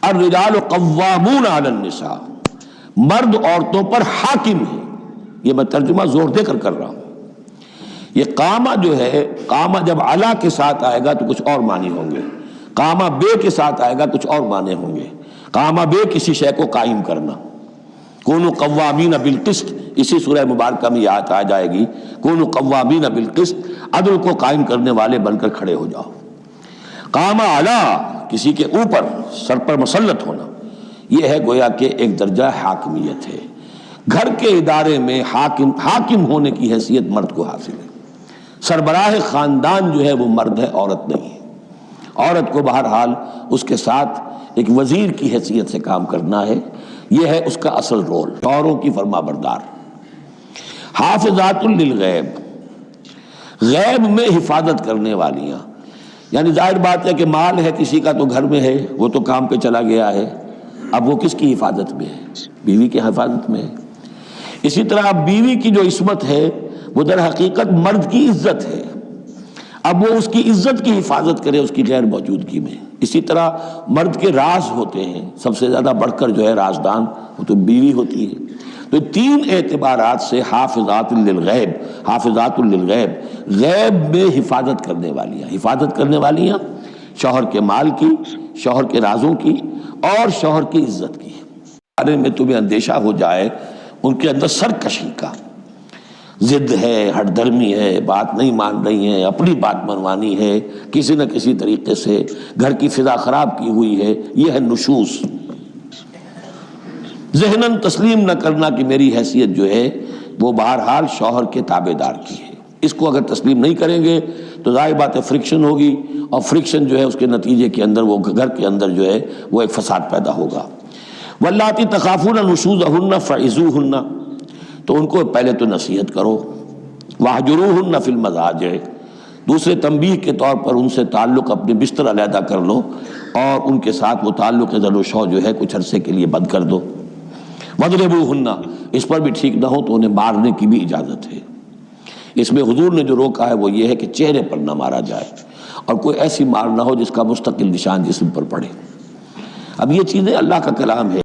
الرجال قوامون علی النساء، مرد عورتوں پر حاکم ہے۔ یہ میں ترجمہ زور دے کر رہا ہوں۔ یہ قامہ جو ہے، قامہ جب علا کے ساتھ آئے گا تو کچھ اور معنی ہوں گے، قامہ بے کے ساتھ آئے گا کچھ اور معنی ہوں گے۔ قامہ بے کسی شے کو قائم کرنا، کونوا قوامین بالقسط، اسی سورہ مبارکہ میں یہ آیت آ جائے گی، کونوا قوامین بالقسط، عدل کو قائم کرنے والے بن کر کھڑے ہو جاؤ۔ قامہ علا، کسی کے اوپر، سر پر مسلط ہونا، یہ ہے گویا کہ ایک درجہ حاکمیت ہے۔ گھر کے ادارے میں حاکم ہونے کی حیثیت مرد کو حاصل ہے۔ سربراہ خاندان جو ہے وہ مرد ہے، عورت نہیں ہے۔ عورت کو بہرحال اس کے ساتھ ایک وزیر کی حیثیت سے کام کرنا ہے، یہ ہے اس کا اصل رول، شوہروں کی فرما بردار۔ حافظات للغیب، غیب میں حفاظت کرنے والیاں، یعنی ظاہر بات ہے کہ مال ہے کسی کا تو گھر میں ہے، وہ تو کام پہ چلا گیا ہے، اب وہ کس کی حفاظت میں ہے؟ بیوی کی حفاظت میں ہے۔ اسی طرح بیوی کی جو عصمت ہے وہ در حقیقت مرد کی عزت ہے، اب وہ اس کی عزت کی حفاظت کرے اس کی غیر موجودگی میں۔ اسی طرح مرد کے راز ہوتے ہیں، سب سے زیادہ بڑھ کر جو ہے رازدان وہ تو بیوی ہوتی ہے۔ تو تین اعتبارات سے حافظات للغیب، حافظات للغیب، غیب میں حفاظت کرنے والیاں، حفاظت کرنے والیاں شوہر کے مال کی، شوہر کے رازوں کی اور شوہر کی عزت کی۔ بارے میں تمہیں اندیشہ ہو جائے ان کے اندر سرکشی کا، ضد ہے، ہٹ دھرمی ہے، بات نہیں مان رہی ہیں، اپنی بات منوانی ہے، کسی نہ کسی طریقے سے گھر کی فضا خراب کی ہوئی ہے، یہ ہے نشوز۔ ذہناً تسلیم نہ کرنا کہ میری حیثیت جو ہے وہ بہرحال شوہر کے تابع دار کی ہے، اس کو اگر تسلیم نہیں کریں گے تو ظاہر بات ہے فرکشن ہوگی، اور فرکشن جو ہے اس کے نتیجے کے اندر وہ گھر کے اندر جو ہے وہ ایک فساد پیدا ہوگا۔ واللاتی تخافون نشوزہن فعظوہن، تو ان کو پہلے تو نصیحت کرو، واہجروہن فی المضاجع، دوسرے تنبیہ کے طور پر ان سے تعلق اپنے بستر علیحدہ کر لو، اور ان کے ساتھ وہ تعلق ذل و شو جو ہے کچھ عرصے کے لیے بند کر دو۔ وَاضْرِبُوهُنَّ، اس پر بھی ٹھیک نہ ہو تو انہیں مارنے کی بھی اجازت ہے۔ اس میں حضور نے جو روکا ہے وہ یہ ہے کہ چہرے پر نہ مارا جائے، اور کوئی ایسی مار نہ ہو جس کا مستقل نشان جسم پر پڑے۔ اب یہ چیزیں اللہ کا کلام ہے۔